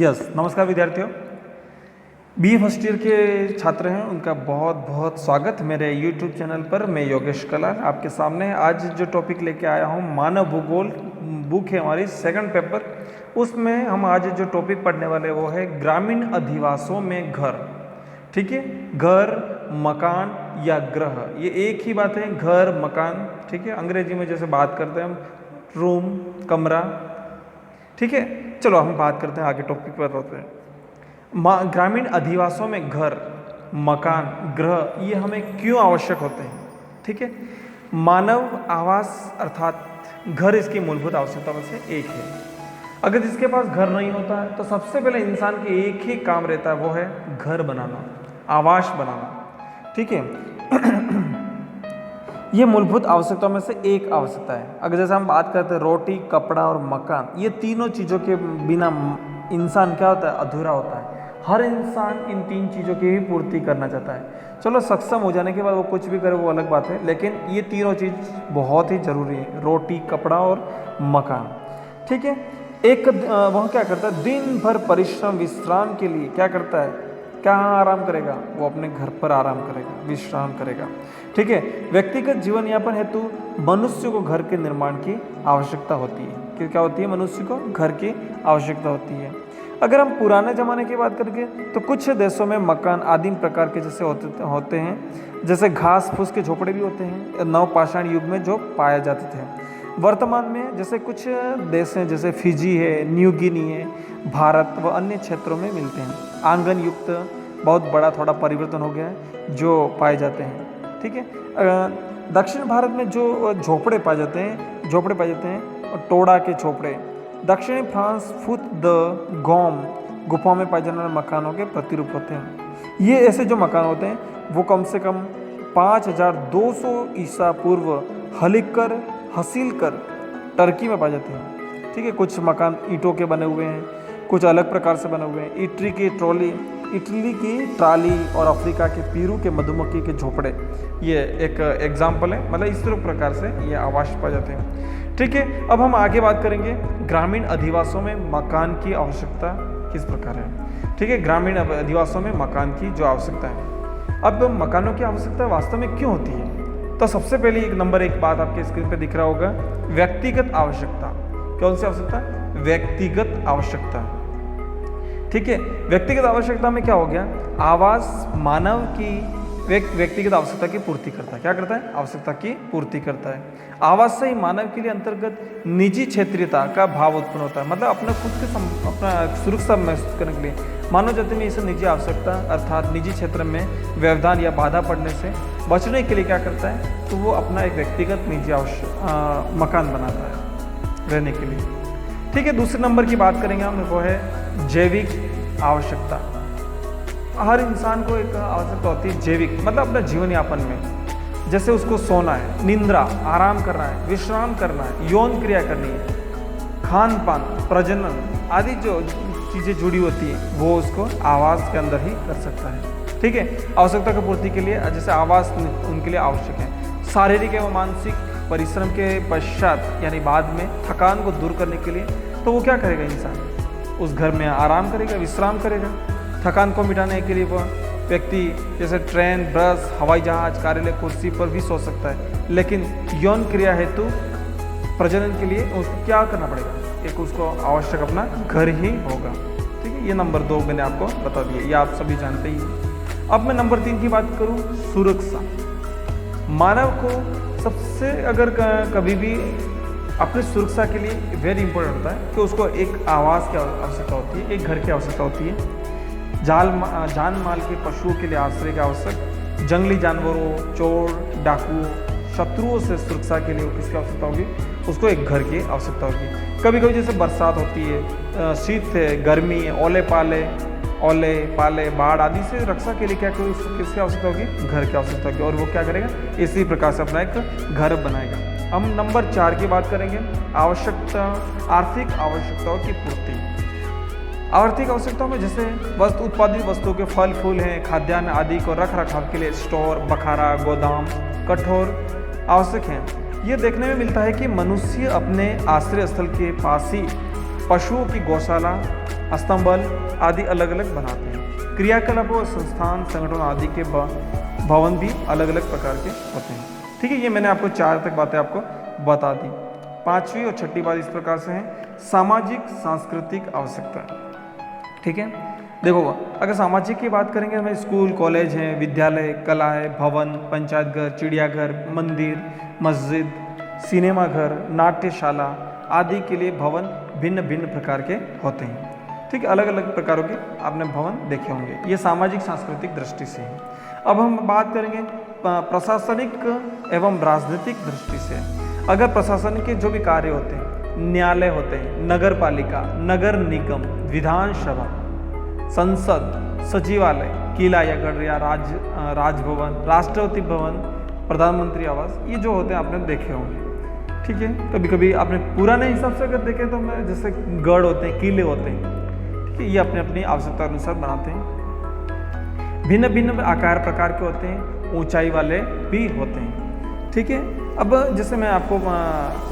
नमस्कार विद्यार्थियों। B first year के छात्र हैं, उनका बहुत बहुत स्वागत मेरे YouTube चैनल पर। मैं योगेश कलाल आपके सामने आज जो टॉपिक लेके आया हूँ, मानव भूगोल बुक है हमारी सेकंड पेपर। उसमें हम आज जो टॉपिक पढ़ने वाले वो है ग्रामीण अधिवासों में घर। ठीक है, घर, मकान या ग्रह, ये एक ही बात है, घर मकान। ठीक है, अंग्रेजी में जैसे बात करते हैं हम रूम, कमरा। ठीक है, चलो हम बात करते हैं, आगे टॉपिक पर होते हैं। ग्रामीण अधिवासों में घर, मकान, ग्रह ये हमें क्यों आवश्यक होते हैं। ठीक है, मानव आवास अर्थात घर इसकी मूलभूत आवश्यकता में से एक है। अगर जिसके पास घर नहीं होता है तो सबसे पहले इंसान के एक ही काम रहता है, वो है घर बनाना, आवास बनाना। ठीक है ये मूलभूत आवश्यकताओं में से एक आवश्यकता है। अगर जैसे हम बात करते हैं रोटी, कपड़ा और मकान, ये तीनों चीज़ों के बिना इंसान क्या होता है, अधूरा होता है। हर इंसान इन तीन चीज़ों की भी पूर्ति करना चाहता है। चलो सक्षम हो जाने के बाद वो कुछ भी करे वो अलग बात है, लेकिन ये तीनों चीज़ बहुत ही ज़रूरी है, रोटी, कपड़ा और मकान। ठीक है, एक वह क्या करता है, दिन भर परिश्रम विश्राम के लिए क्या करता है, कहाँ आराम करेगा, वो अपने घर पर आराम करेगा, विश्राम करेगा। ठीक है, व्यक्तिगत जीवन यापन हेतु मनुष्य को घर के निर्माण की आवश्यकता होती है। क्या होती है, मनुष्य को घर की आवश्यकता होती है। अगर हम पुराने ज़माने की बात करेंगे तो कुछ देशों में मकान आदिम प्रकार के जैसे होते हैं, जैसे घास फूस के झोपड़े भी होते हैं, नवपाषाण युग में जो पाए जाते थे। वर्तमान में जैसे कुछ देश हैं, जैसे फिजी है, न्यू गिनी है, भारत व अन्य क्षेत्रों में मिलते हैं। आंगन युक्त बहुत बड़ा थोड़ा परिवर्तन हो गया है जो पाए जाते हैं। ठीक है, दक्षिण भारत में जो झोपड़े पाए जाते हैं, टोड़ा के झोपड़े। दक्षिणी फ्रांस फुट द गोम गुफाओं में पाए जाने वाले मकानों के प्रतिरूप होते हैं। ये ऐसे जो मकान होते हैं वो कम से कम 5200 ईसा पूर्व हसीलकर टर्की में पाए जाते हैं। ठीक है, कुछ मकान ईंटों के बने हुए हैं, कुछ अलग प्रकार से बने हुए हैं। इटली की ट्राली और अफ्रीका के पीरू के मधुमक्खी के झोपड़े, ये एक एग्जाम्पल है। मतलब इस प्रकार से ये आवास पाए जाते हैं। ठीक है, अब हम आगे बात करेंगे ग्रामीण अधिवासों में मकान की आवश्यकता किस प्रकार है। ठीक है, ग्रामीण अधिवासों में मकान की जो आवश्यकता है, अब मकानों की आवश्यकता वास्तव में क्यों होती है, तो सबसे पहले नंबर एक बात आपके स्क्रीन पे दिख रहा होगा, व्यक्तिगत आवश्यकता। कौन सी आवश्यकता, व्यक्तिगत आवश्यकता। ठीक है, व्यक्तिगत आवश्यकता में क्या हो गया, आवास मानव की व्यक्तिगत आवश्यकता की पूर्ति करता है। क्या करता है, आवश्यकता की पूर्ति करता है। आवास से ही मानव के लिए अंतर्गत निजी क्षेत्रीयता का भाव उत्पन्न होता है। मतलब अपना खुद के अपना सुरक्षा महसूस करने के लिए मानव जाति में इसे निजी आवश्यकता अर्थात निजी क्षेत्र में व्यवधान या बाधा पड़ने से बचने के लिए क्या करता है, तो वो अपना एक व्यक्तिगत निजी मकान बनाता है रहने के लिए। ठीक है, दूसरे नंबर की बात करेंगे हम, वो है जैविक आवश्यकता। हर इंसान को एक आवश्यकता होती है जैविक, मतलब अपना जीवन यापन में, जैसे उसको सोना है, निंद्रा आराम करना है, विश्राम करना है, यौन क्रिया करनी है, खान पान, प्रजनन आदि जो चीज़ें जुड़ी होती है वो उसको आवास के अंदर ही कर सकता है। ठीक है, आवश्यकता की पूर्ति के लिए जैसे आवास उनके लिए आवश्यक है। शारीरिक एवं मानसिक परिश्रम के पश्चात यानी बाद में थकान को दूर करने के लिए तो वो क्या करेगा, इंसान उस घर में आराम करेगा, विश्राम करेगा। थकान को मिटाने के लिए वह व्यक्ति जैसे ट्रेन, बस, हवाई जहाज, कार्यालय, कुर्सी पर भी सो सकता है। लेकिन यौन क्रिया हेतु प्रजनन के लिए उसको क्या करना पड़ेगा, एक उसको आवश्यक अपना घर ही होगा। ठीक है, ये नंबर 2 मैंने आपको बता दिया, ये आप सभी जानते ही हैं। अब मैं नंबर 3 की बात करूँ, सुरक्षा। मानव को सबसे अगर कभी भी अपनी सुरक्षा के लिए वेरी इंपॉर्टेंट होता है कि उसको एक आवास की आवश्यकता होती है, एक घर की आवश्यकता होती है। जान माल के पशुओं के लिए आश्रय का आवश्यक, जंगली जानवरों, चोर, डाकू, शत्रुओं से सुरक्षा के लिए किसकी आवश्यकता होगी, उसको एक घर की आवश्यकता होगी। कभी कभी जैसे बरसात होती है, शीत है, गर्मी है, ओले पाले, बाढ़ आदि से रक्षा के लिए क्या करें, उसको किसकी आवश्यकता होगी, घर की आवश्यकता होगी। और वो क्या करेगा, इसी प्रकार से अपना एक घर बनाएगा। हम नंबर 4 की बात करेंगे, आवश्यकता, आर्थिक आवश्यकताओं की पूर्ति। आर्थिक आवश्यकताओं में जैसे उत्पादित वस्तुओं के फल फूल हैं, खाद्यान्न आदि को रख रखाव के लिए स्टोर, बखारा, गोदाम, कठोर आवश्यक हैं। ये देखने में मिलता है कि मनुष्य अपने आश्रय स्थल के पास ही पशुओं की गौशाला, स्तंभल आदि अलग अलग बनाते हैं। क्रियाकलापों और संस्थान, संगठन आदि के भवन भी अलग अलग प्रकार के होते हैं। ठीक है, ये मैंने आपको 4 तक बातें आपको बता दी। 5वीं और 6ठी बात इस प्रकार से है, सामाजिक सांस्कृतिक आवश्यकता। ठीक है, देखो अगर सामाजिक की बात करेंगे हमें स्कूल, कॉलेज हैं, विद्यालय, कला है, भवन, पंचायत घर, चिड़ियाघर, मंदिर, मस्जिद, सिनेमा घर, नाट्यशाला आदि के लिए भवन भिन्न भिन्न प्रकार के होते हैं। ठीक है, अलग अलग प्रकारों के आपने भवन देखे होंगे। ये सामाजिक सांस्कृतिक दृष्टि से है। अब हम बात करेंगे प्रशासनिक एवं राजनीतिक दृष्टि से। अगर प्रशासन के जो भी कार्य होते हैं, न्यायालय होते हैं, नगर पालिका, नगर निगम, विधानसभा, संसद, सचिवालय, किला या गढ़ या राजभवन, राष्ट्रपति भवन, प्रधानमंत्री आवास, ये जो होते हैं आपने देखे होंगे। ठीक है, कभी कभी आपने पुराने हिसाब से अगर देखें तो मैं जैसे गढ़ होते हैं, किले होते हैं, ठीक है, ये अपने अपनी आवश्यकता अनुसार बनाते हैं। भिन्न भिन्न आकार प्रकार के होते हैं, ऊंचाई वाले भी होते हैं। ठीक है, अब जैसे मैं आपको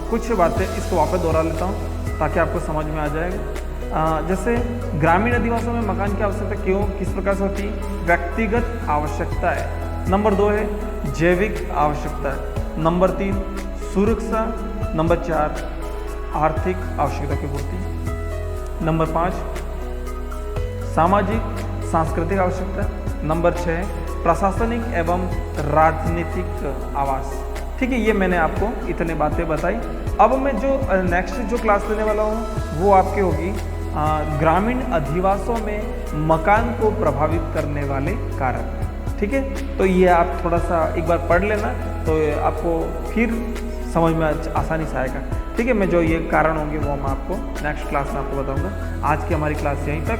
कुछ बातें इसको वापस दोहरा लेता हूँ ताकि आपको समझ में आ जाएगा। जैसे ग्रामीण अधिवासियों में मकान की आवश्यकता क्यों किस प्रकार से होती है? व्यक्तिगत आवश्यकता है। नंबर 2 है जैविक आवश्यकता है। नंबर 3 सुरक्षा। नंबर 4 आर्थिक आवश्यकता की पूर्ति। नंबर 5 सामाजिक सांस्कृतिक आवश्यकता। नंबर 6 प्रशासनिक एवं राजनीतिक आवास। ठीक है, ये मैंने आपको इतने बातें बताई। अब मैं जो नेक्स्ट जो क्लास लेने वाला हूँ वो आपकी होगी ग्रामीण अधिवासों में मकान को प्रभावित करने वाले कारक। ठीक है, तो ये आप थोड़ा सा एक बार पढ़ लेना तो आपको फिर समझ में आसानी से आएगा। ठीक है, मैं जो ये कारण होंगे वो मैं आपको नेक्स्ट क्लास में आपको बताऊंगा। आज की हमारी क्लास यहीं तक।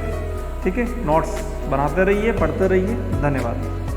ठीक है, नोट्स बनाते रहिए, पढ़ते रहिए। धन्यवाद।